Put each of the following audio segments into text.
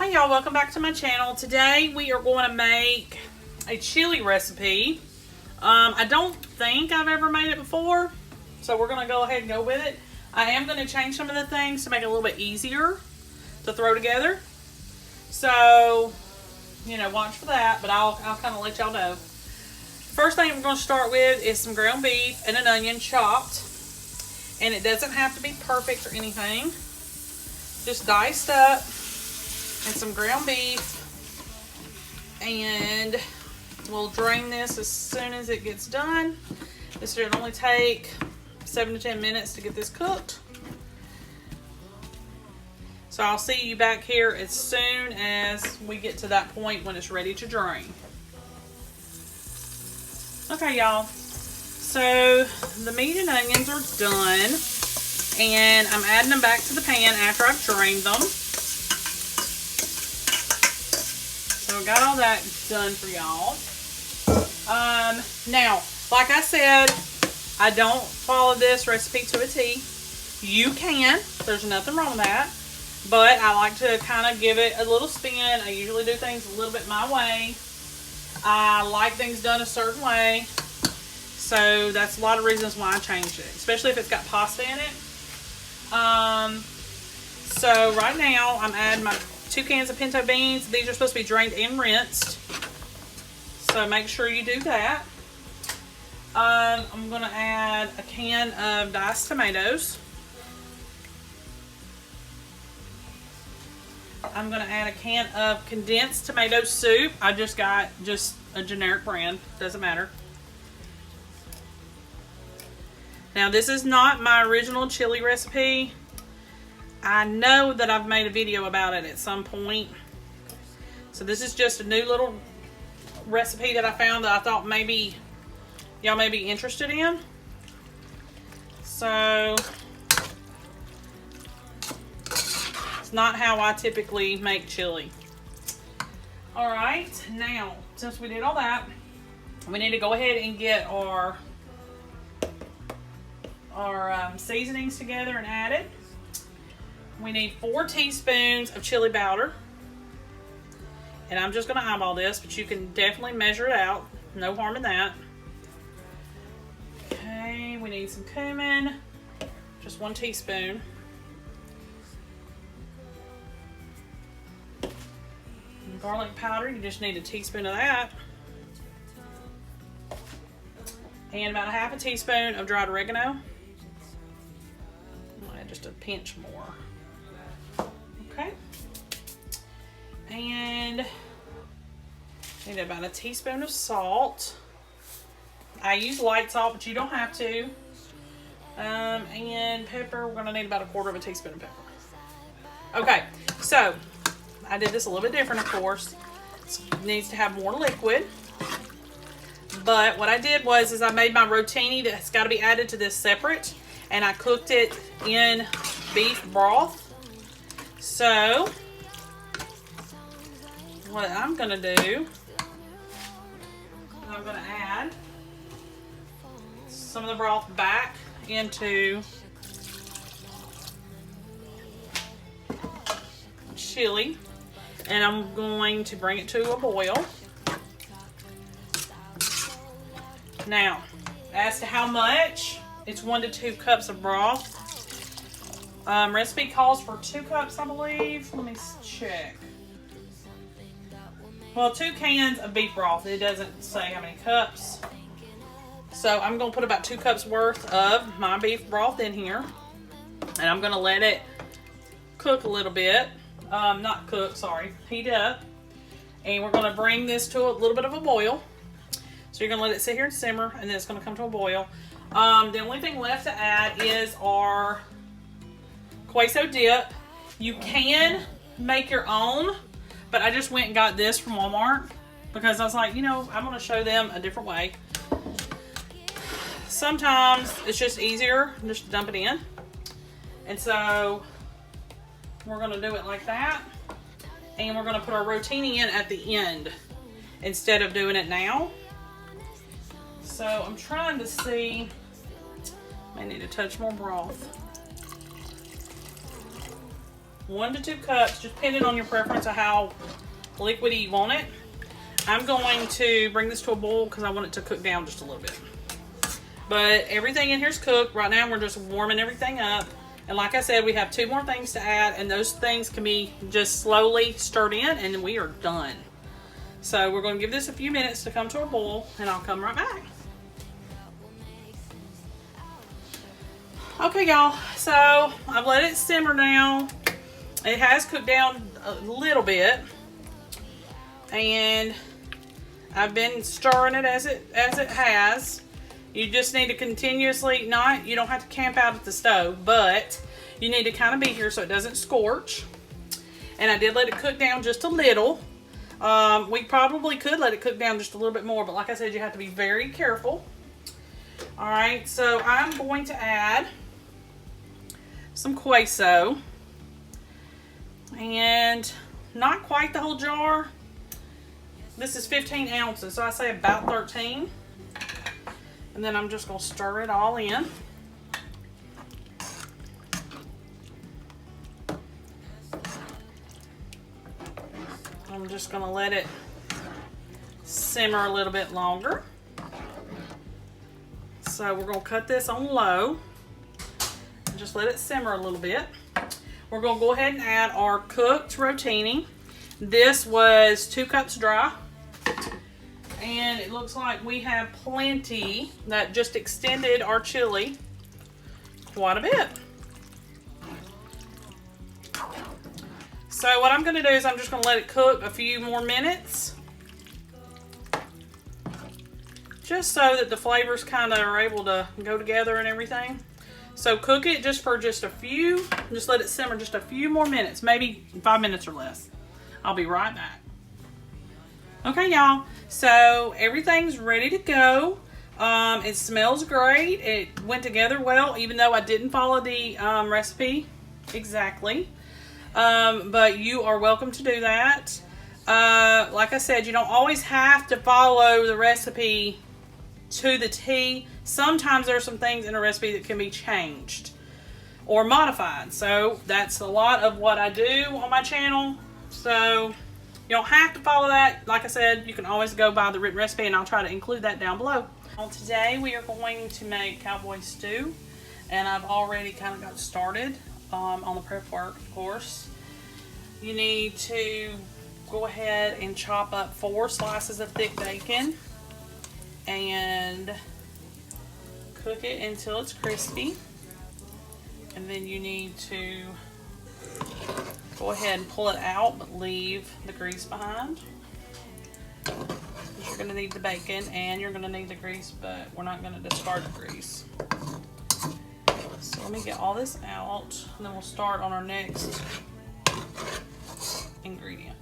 Hey y'all, welcome back to my channel. Today we are going to make a chili recipe. I don't think I've ever made it before, so we're going to go ahead and go with it. I am going to change some of the things to make it a little bit easier to throw together. So, you know, watch for that, but I'll kind of let y'all know. First thing we're going to start with is some ground beef and an onion chopped. And it doesn't have to be perfect or anything. Just diced up. And some ground beef. And we'll drain this as soon as it gets done. This should only take 7 to 10 minutes to get this cooked. So I'll see you back here as soon as we get to that point when it's ready to drain. Okay, y'all. So the meat and onions are done. And I'm adding them back to the pan after I've drained them. So I got all that done for y'all. Now, like I said, I don't follow this recipe to a T. You can. There's nothing wrong with that. But I like to kind of give it a little spin. I usually do things a little bit my way. I like things done a certain way. So that's a lot of reasons why I changed it. Especially if it's got pasta in it. So right now I'm adding my 2 cans of pinto beans. These are supposed to be drained and rinsed. So make sure you do that. I'm going to add a can of diced tomatoes. I'm going to add a can of condensed tomato soup. I just got a generic brand. Doesn't matter. Now this is not my original chili recipe. I know that I've made a video about it at some point. So this is just a new little recipe that I found that I thought maybe y'all may be interested in. So it's not how I typically make chili. Alright, now since we did all that, we need to go ahead and get our seasonings together and added. We need 4 teaspoons of chili powder. And I'm just going to eyeball this, but you can definitely measure it out. No harm in that. Okay, we need some cumin. Just 1 teaspoon. And garlic powder, you just need a teaspoon of that. And about a half a teaspoon of dried oregano. Just a pinch more. Okay. And need about a teaspoon of salt. I use light salt, but you don't have to. And pepper, we're gonna need about a 1/4 of a teaspoon of pepper. Okay, so I did this a little bit different, of course. It needs to have more liquid. But what I did was I made my rotini that's got to be added to this separate. And I cooked it in beef broth. So, what I'm going to do, I'm going to add some of the broth back into chili. And I'm going to bring it to a boil. Now, as to how much, it's 1 to 2 cups of broth. Recipe calls for 2 cups, I believe. Let me check. Well, 2 cans of beef broth. It doesn't say how many cups. So I'm going to put about 2 cups worth of my beef broth in here. And I'm going to let it cook a little bit. Not cook, sorry. Heat up. And we're going to bring this to a little bit of a boil. So you're going to let it sit here and simmer. And then it's going to come to a boil. The only thing left to add is our queso dip. You can make your own, but I just went and got this from Walmart because I was like, you know, I'm going to show them a different way. Sometimes it's just easier just to dump it in. And so we're going to do it like that. And we're going to put our rotini in at the end instead of doing it now. So I'm trying to see, I need a touch more broth. 1 to 2 cups, just depending on your preference of how liquidy you want it. I'm going to bring this to a boil because I want it to cook down just a little bit. But everything in here is cooked. Right now we're just warming everything up. And like I said, we have 2 more things to add, and those things can be just slowly stirred in, and then we are done. So we're going to give this a few minutes to come to a boil, and I'll come right back. Okay, y'all, so I've let it simmer now. It has cooked down a little bit, and I've been stirring it as it has. You just need to continuously, you don't have to camp out at the stove, but you need to kind of be here so it doesn't scorch. And I did let it cook down just a little. We probably could let it cook down just a little bit more, but like I said, you have to be very careful. All right, so I'm going to add some queso, and not quite the whole jar. This is 15 ounces, so I say about 13. And then I'm just going to stir it all in. I'm just going to let it simmer a little bit longer. So we're going to cut this on low and just let it simmer a little bit. We're going to go ahead and add our cooked rotini. This was 2 cups dry. And it looks like we have plenty. That just extended our chili quite a bit. So what I'm going to do is I'm just going to let it cook a few more minutes, just so that the flavors kind of are able to go together and everything. So cook it just for just a few, just let it simmer just a few more minutes, maybe 5 minutes or less. I'll be right back. Okay, y'all, so everything's ready to go. It smells great. It went together well, even though I didn't follow the recipe exactly. But you are welcome to do that. Like I said, you don't always have to follow the recipe to the T. Sometimes there are some things in a recipe that can be changed or modified. So that's a lot of what I do on my channel. So you don't have to follow that. Like I said, you can always go by the written recipe, and I'll try to include that down below. Well, today we are going to make cowboy stew, and I've already kind of got started on the prep work, of course. You need to go ahead and chop up 4 slices of thick bacon and cook it until it's crispy. And then you need to go ahead and pull it out, but leave the grease behind. You're going to need the bacon and you're going to need the grease, but we're not going to discard the grease. So let me get all this out, and then we'll start on our next ingredient.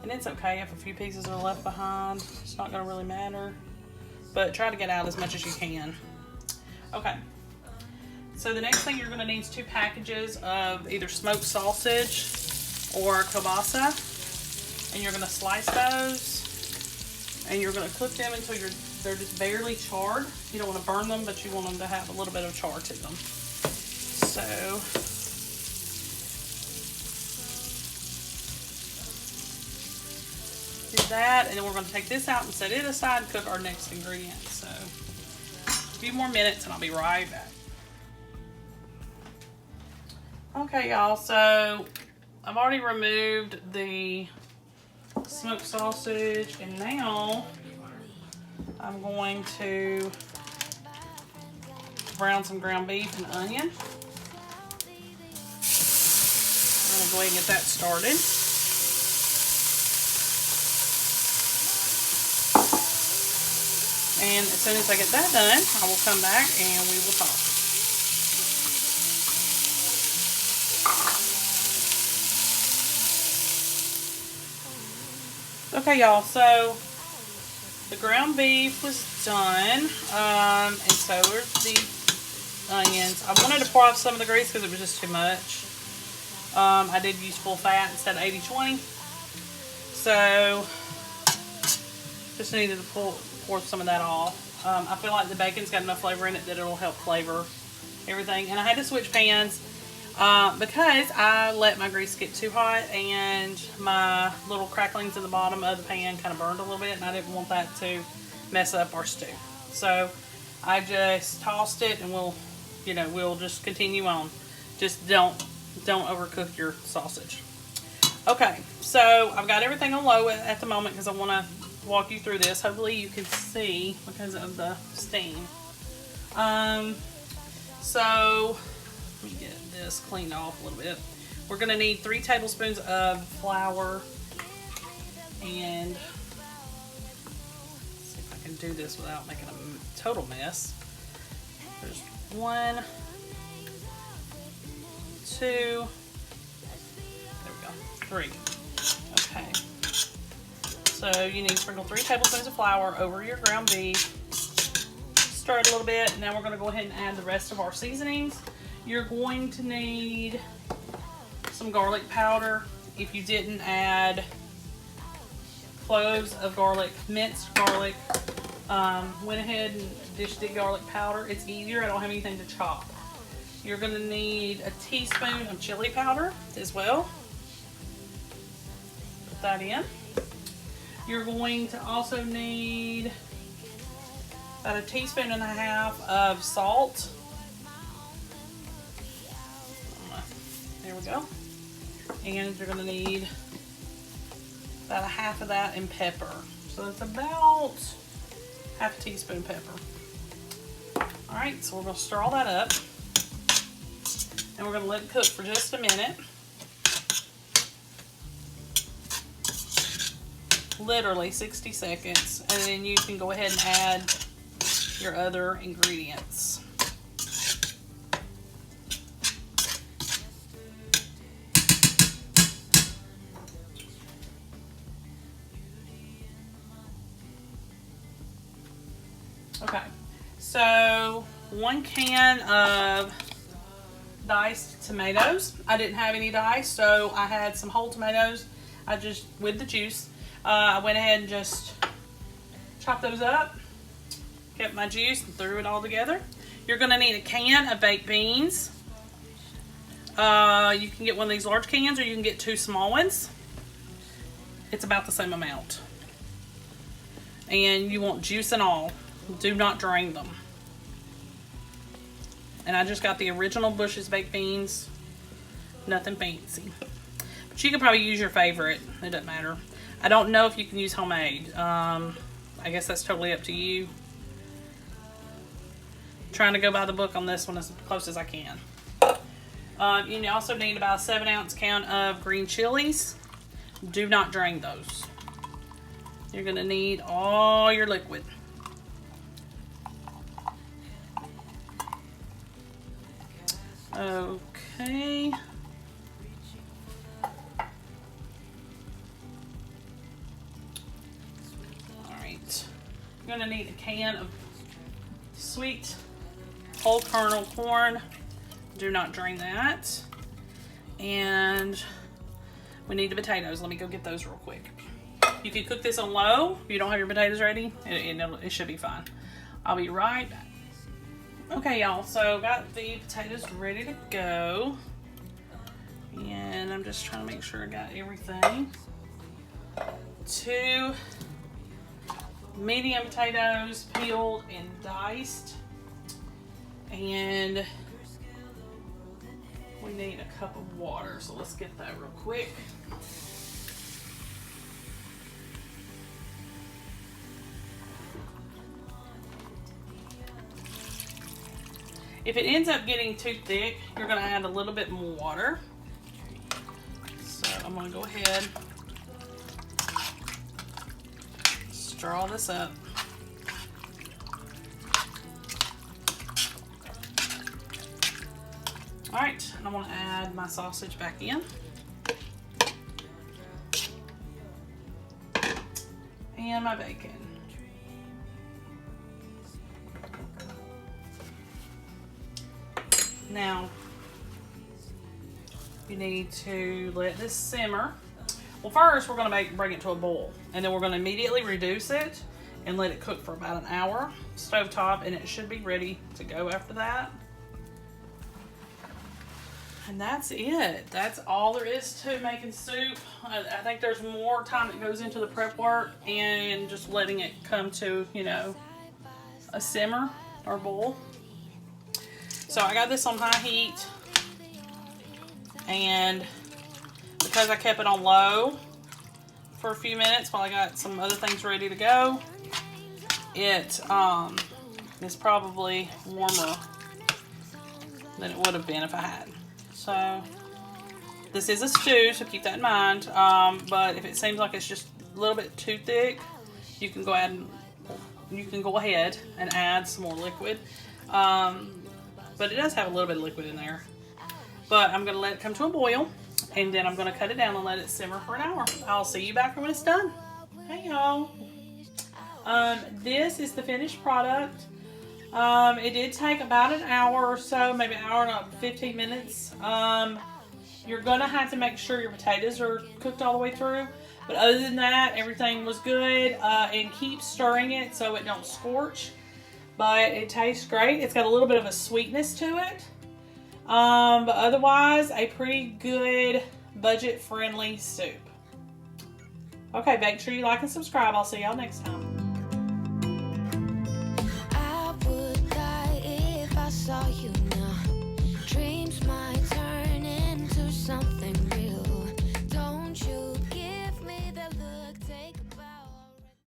And it's okay if a few pieces are left behind. It's not going to really matter, but try to get out as much as you can. Okay, so the next thing you're going to need is 2 packages of either smoked sausage or kielbasa, and you're going to slice those, and you're going to cook them until they're just barely charred. You don't want to burn them, but you want them to have a little bit of char to them. So do that, and then we're going to take this out and set it aside and cook our next ingredient. So a few more minutes and I'll be right back. Okay, y'all, so I've already removed the smoked sausage, and now I'm going to brown some ground beef and onion. I'm going to go ahead and get that started. And as soon as I get that done, I will come back and we will talk. Okay, y'all, so the ground beef was done, and so were the onions. I wanted to pour off some of the grease because it was just too much. I did use full fat instead of 80-20. So just needed to pour some of that off. I feel like the bacon's got enough flavor in it that it'll help flavor everything. And I had to switch pans because I let my grease get too hot and my little cracklings in the bottom of the pan kind of burned a little bit, and I didn't want that to mess up our stew. So I just tossed it, and we'll just continue on. Just don't overcook your sausage. Okay, so I've got everything on low at the moment because I want to walk you through this. Hopefully you can see because of the steam. So let me get this cleaned off a little bit. We're going to need 3 tablespoons of flour, and let's see if I can do this without making a total mess. There's 1, 2, there we go, 3. Okay. So you need to sprinkle 3 tablespoons of flour over your ground beef. Stir it a little bit. Now we're going to go ahead and add the rest of our seasonings. You're going to need some garlic powder. If you didn't add cloves of garlic, minced garlic, went ahead and dished it garlic powder. It's easier. I don't have anything to chop. You're going to need a teaspoon of chili powder as well. Put that in. You're going to also need about 1.5 teaspoons of salt. There we go. And you're going to need about 1/2 of that in pepper. So it's about 1/2 teaspoon pepper. Alright, so we're going to stir all that up. And we're going to let it cook for just a minute. Literally 60 seconds. And then you can go ahead and add your other ingredients. Okay, so 1 can of diced tomatoes. I didn't have any diced, so I had some whole tomatoes. I just, with the juice, I went ahead and just chopped those up, kept my juice, and threw it all together. You're going to need a can of baked beans. You can get one of these large cans, or you can get 2 small ones. It's about the same amount. And you want juice and all. Do not drain them. And I just got the original Bush's baked beans. Nothing fancy. But you could probably use your favorite. It doesn't matter. I don't know if you can use homemade. I guess that's totally up to you. Trying to go by the book on this one as close as I can. You also need about a 7-ounce count of green chilies. Do not drain those. You're going to need all your liquid. Okay. Alright. You're going to need a can of sweet whole kernel corn. Do not drain that. And we need the potatoes. Let me go get those real quick. You can cook this on low. If you don't have your potatoes ready, it should be fine. I'll be right back. Okay, y'all, so got the potatoes ready to go. And I'm just trying to make sure I got everything. 2 medium potatoes, peeled and diced. And we need a cup of water, so let's get that real quick. If it ends up getting too thick, you're going to add a little bit more water. So I'm going to go ahead, stir all this up. Alright, and I'm going to add my sausage back in. And my bacon. Now, you need to let this simmer. Well, first we're going to bring it to a boil, and then we're going to immediately reduce it and let it cook for about an hour, stovetop, and it should be ready to go after that. And that's it. That's all there is to making soup. I think there's more time that goes into the prep work and just letting it come to, you know, a simmer or boil. So I got this on high heat, and because I kept it on low for a few minutes while I got some other things ready to go, it is probably warmer than it would have been if I had. So this is a stew, so keep that in mind. But if it seems like it's just a little bit too thick, you can go ahead and add some more liquid. But it does have a little bit of liquid in there. But I'm gonna let it come to a boil, and then I'm gonna cut it down and let it simmer for an hour. I'll see you back when it's done. Hey y'all. This is the finished product. It did take about an hour or so, maybe an hour and 15 minutes. You're gonna have to make sure your potatoes are cooked all the way through. But other than that, everything was good. And keep stirring it so it don't scorch. But it tastes great. It's got a little bit of a sweetness to it. But otherwise, a pretty good budget-friendly soup. Okay, make sure you like and subscribe. I'll see y'all next time. I would die if I saw you